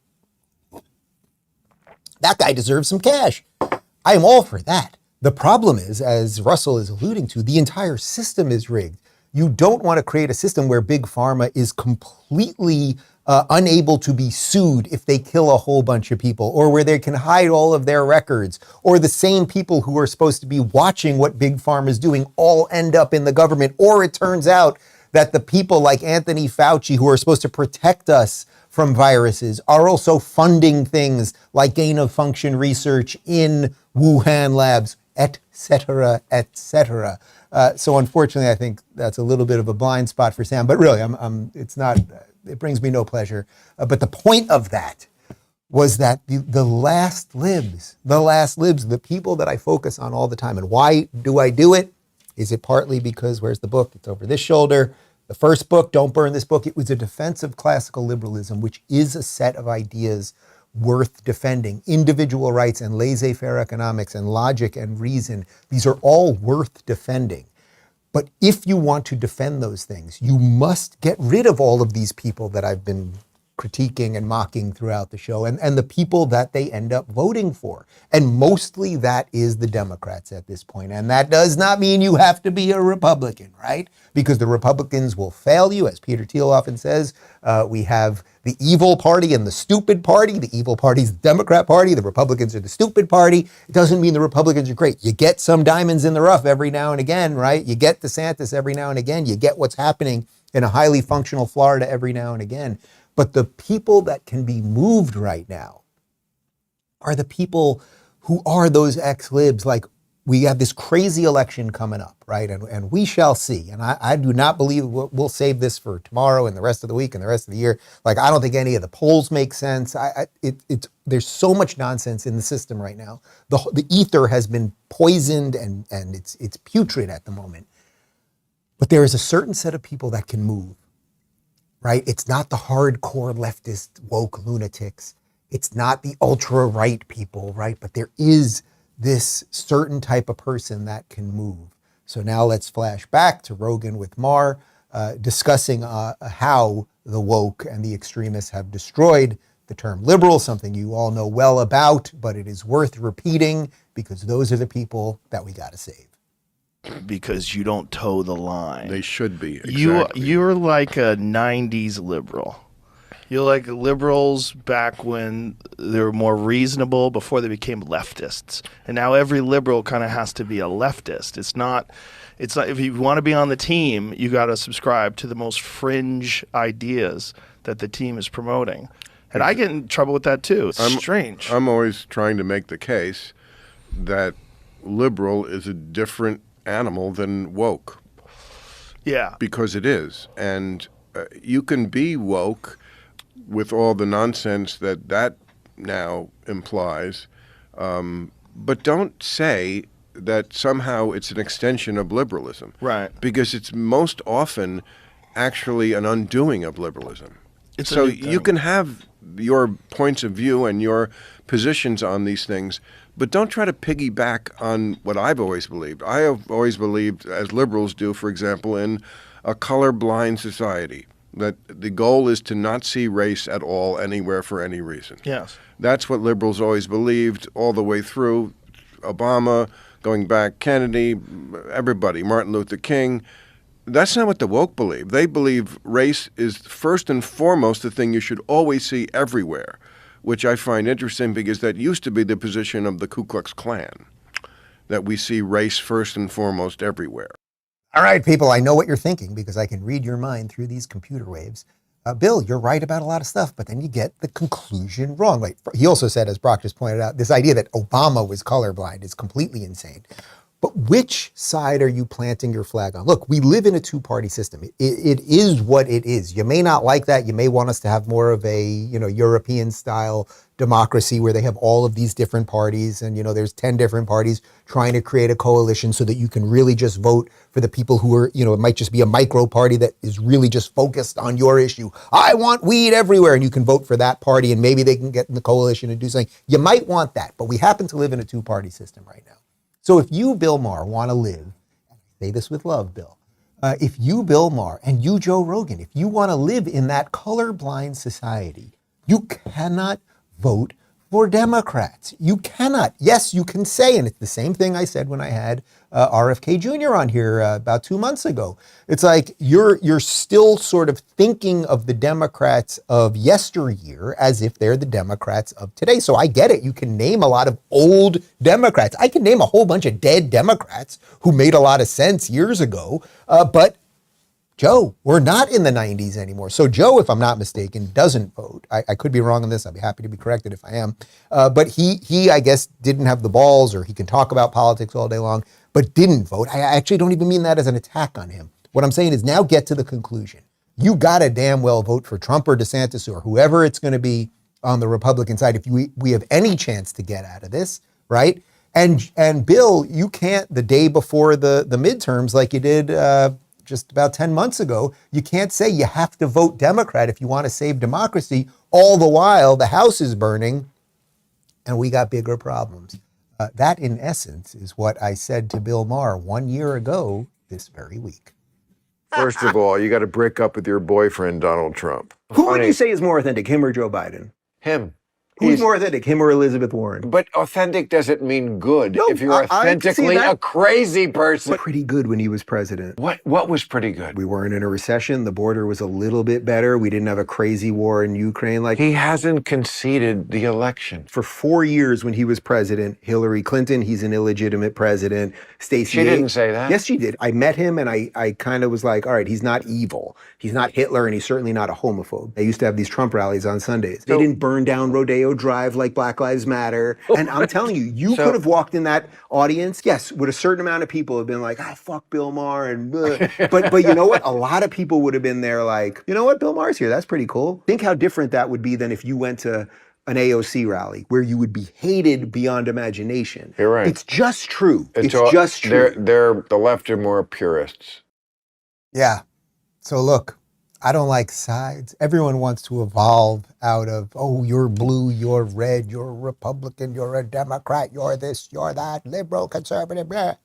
That guy deserves some cash. I am all for that. The problem is, as Russell is alluding to, the entire system is rigged. You don't want to create a system where Big Pharma is completely unable to be sued if they kill a whole bunch of people, or where they can hide all of their records, or the same people who are supposed to be watching what Big Pharma is doing all end up in the government, or it turns out that the people like Anthony Fauci, who are supposed to protect us from viruses, are also funding things like gain-of-function research in Wuhan labs, et cetera, et cetera. So unfortunately, I think that's a little bit of a blind spot for Sam. But really, it brings me no pleasure. But the point of that was that the last libs, the people that I focus on all the time. And why do I do it? Is it partly because, where's the book? It's over this shoulder. The first book, Don't Burn This Book, it was a defense of classical liberalism, which is a set of ideas worth defending. Individual rights and laissez-faire economics and logic and reason, these are all worth defending. But if you want to defend those things, you must get rid of all of these people that I've been critiquing and mocking throughout the show, and the people that they end up voting for. And mostly that is the Democrats at this point. And that does not mean you have to be a Republican, right? Because the Republicans will fail you. As Peter Thiel often says, we have the evil party and the stupid party. The evil party is the Democrat Party. The Republicans are the stupid party. It doesn't mean the Republicans are great. You get some diamonds in the rough every now and again, right? You get DeSantis every now and again. You get what's happening in a highly functional Florida every now and again. But the people that can be moved right now are the people who are those ex-libs. Like, we have this crazy election coming up, right? And we shall see. And I do not believe we'll save this for tomorrow and the rest of the week and the rest of the year. Like, I don't think any of the polls make sense. There's so much nonsense in the system right now. The ether has been poisoned and it's putrid at the moment. But there is a certain set of people that can move. Right? It's not the hardcore leftist woke lunatics. It's not the ultra right people, right? But there is this certain type of person that can move. So now let's flash back to Rogan with Maher discussing how the woke and the extremists have destroyed the term liberal, something you all know well about, but it is worth repeating because those are the people that we got to save. Because you don't toe the line. They should be. Exactly. You're like a 90s liberal. You're like liberals back when they were more reasonable before they became leftists. And now every liberal kind of has to be a leftist. It's not if you want to be on the team, you got to subscribe to the most fringe ideas that the team is promoting. And I get in trouble with that too. It's strange. I'm always trying to make the case that liberal is a different animal than woke. Yeah. Because it is. And you can be woke with all the nonsense that now implies, but don't say that somehow it's an extension of liberalism. Right. Because it's most often actually an undoing of liberalism. It's so you can have your points of view and your positions on these things, but don't try to piggyback on what I've always believed. I have always believed, as liberals do, for example, in a colorblind society, that the goal is to not see race at all anywhere for any reason. Yes. That's what liberals always believed all the way through. Obama, going back, Kennedy, everybody, Martin Luther King. That's not what the woke believe. They believe race is first and foremost the thing you should always see everywhere, which I find interesting because that used to be the position of the Ku Klux Klan, that we see race first and foremost everywhere. All right, people, I know what you're thinking because I can read your mind through these computer waves. Bill, you're right about a lot of stuff, but then you get the conclusion wrong. Like, he also said, as Brock just pointed out, this idea that Obama was colorblind is completely insane. But which side are you planting your flag on? Look, we live in a two-party system. It is what it is. You may not like that. You may want us to have more of a, European-style democracy where they have all of these different parties and, there's 10 different parties trying to create a coalition so that you can really just vote for the people who are, it might just be a micro party that is really just focused on your issue. I want weed everywhere, and you can vote for that party and maybe they can get in the coalition and do something. You might want that, but we happen to live in a two-party system right now. So if you, Bill Maher, want to live, and I say this with love, Bill, if you, Bill Maher, and you, Joe Rogan, if you want to live in that colorblind society, you cannot vote for Democrats. You cannot. Yes, you can say, and it's the same thing I said when I had RFK Jr. on here about 2 months ago. It's like you're still sort of thinking of the Democrats of yesteryear as if they're the Democrats of today. So I get it. You can name a lot of old Democrats. I can name a whole bunch of dead Democrats who made a lot of sense years ago, but Joe, we're not in the 90s anymore. So Joe, if I'm not mistaken, doesn't vote. I could be wrong on this. I'd be happy to be corrected if I am. But he, I guess, didn't have the balls, or he can talk about politics all day long, but didn't vote. I actually don't even mean that as an attack on him. What I'm saying is now get to the conclusion. You got to damn well vote for Trump or DeSantis or whoever it's going to be on the Republican side if we have any chance to get out of this, right? And Bill, you can't, the day before the midterms like you did just about 10 months ago, you can't say you have to vote Democrat if you want to save democracy, all the while the house is burning and we got bigger problems. That, in essence, is what I said to Bill Maher 1 year ago this very week. First of all, you got to break up with your boyfriend, Donald Trump. Who would you say is more authentic, him or Joe Biden? Him. Who's more authentic, him or Elizabeth Warren? But authentic doesn't mean good. No, if you're I can see authentically that. a crazy person. Pretty good when he was president. What was pretty good? We weren't in a recession. The border was a little bit better. We didn't have a crazy war in Ukraine. He hasn't conceded the election. For 4 years when he was president, Hillary Clinton, he's an illegitimate president. Stacey She didn't say that. Yes, she did. I met him and I kind of was like, all right, he's not evil. He's not Hitler and he's certainly not a homophobe. They used to have these Trump rallies on Sundays. They didn't burn down Rodeo Drive like Black Lives Matter. And I'm telling you, you could have walked in that audience, yes, with a certain amount of people have been like, fuck Bill Maher. And but you know what? A lot of people would have been there like, you know what? Bill Maher's here. That's pretty cool. Think how different that would be than if you went to an AOC rally where you would be hated beyond imagination. You're right. It's just true. It's all, just true. They're the left are more purists. Yeah. So look, I don't like sides. Everyone wants to evolve out of, oh, you're blue, you're red, you're a Republican, you're a Democrat, you're this, you're that, liberal, conservative, blah.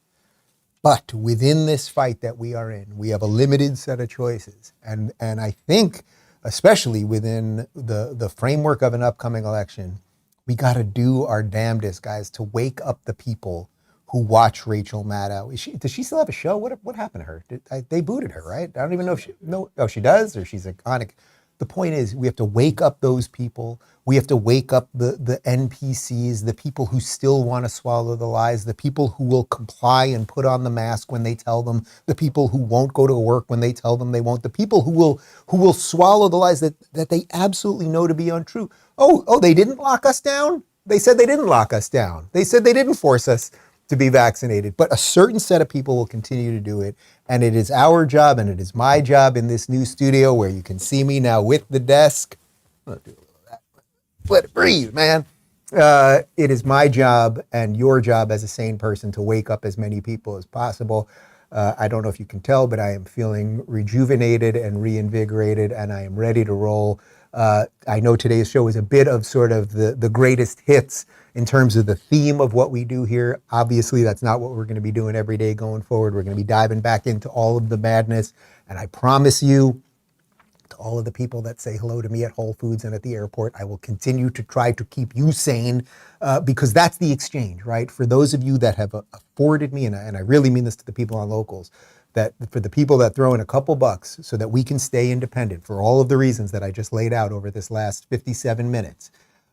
But within this fight that we are in, we have a limited set of choices. And I think, especially within the framework of an upcoming election, we got to do our damnedest, guys, to wake up the people who watch Rachel Maddow. Does she still have a show? What happened to her? They booted her, right? I don't even know if she does, or she's iconic. The point is, we have to wake up those people. We have to wake up the NPCs, the people who still want to swallow the lies, the people who will comply and put on the mask when they tell them, the people who won't go to work when they tell them they won't, the people who will swallow the lies that they absolutely know to be untrue. Oh, they didn't lock us down? They said they didn't lock us down. They said they didn't force us to be vaccinated, but a certain set of people will continue to do it. And it is our job, and it is my job in this new studio where you can see me now with the desk. I'm gonna do a little of that. Let it breathe, man. It is my job and your job as a sane person to wake up as many people as possible. I don't know if you can tell, but I am feeling rejuvenated and reinvigorated, and I am ready to roll. I know today's show is a bit of sort of the greatest hits in terms of the theme of what we do here. Obviously, that's not what we're going to be doing every day going forward. We're going to be diving back into all of the madness. And I promise you, to all of the people that say hello to me at Whole Foods and at the airport, I will continue to try to keep you sane because that's the exchange, right? For those of you that have afforded me, and I really mean this to the people on Locals, that for the people that throw in a couple bucks so that we can stay independent for all of the reasons that I just laid out over this last 57 minutes,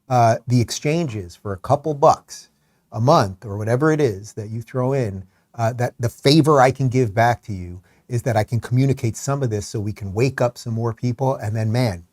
the exchanges for a couple bucks a month or whatever it is that you throw in, that the favor I can give back to you is that I can communicate some of this so we can wake up some more people, and then, man,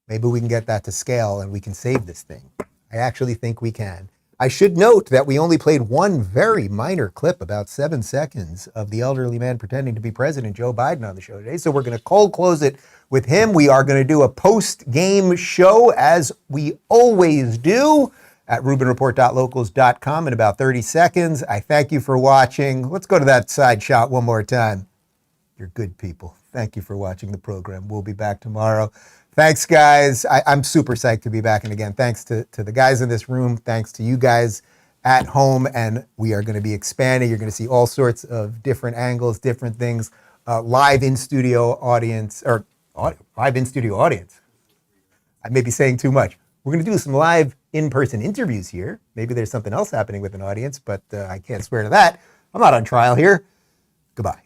maybe we can get that to scale and we can save this thing. I actually think we can. I should note that we only played one very minor clip, about 7 seconds, of the elderly man pretending to be President Joe Biden on the show today. So we're going to cold close it with him. We are going to do a post-game show, as we always do, at rubinreport.locals.com in about 30 seconds. I thank you for watching. Let's go to that side shot one more time. You're good people. Thank you for watching the program. We'll be back tomorrow. Thanks, guys. I'm super psyched to be back. And again, thanks to the guys in this room. Thanks to you guys at home. And we are going to be expanding. You're going to see all sorts of different angles, different things, live in-studio audience, or live in-studio audience. I may be saying too much. We're going to do some live in-person interviews here. Maybe there's something else happening with an audience, but I can't swear to that. I'm not on trial here. Goodbye.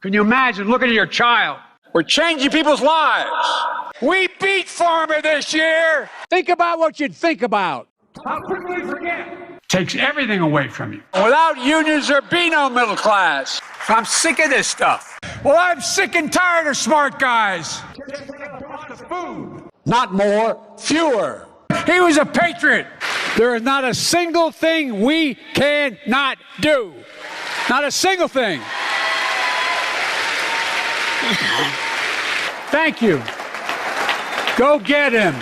Can you imagine looking at your child? We're changing people's lives. We beat Pharma this year. Think about what you'd think about. How quickly forget. Takes everything away from you. Without unions, there'd be no middle class. I'm sick of this stuff. Well, I'm sick and tired of smart guys. Not more, fewer. He was a patriot. There is not a single thing we cannot do. Not a single thing. Thank you. Go get him.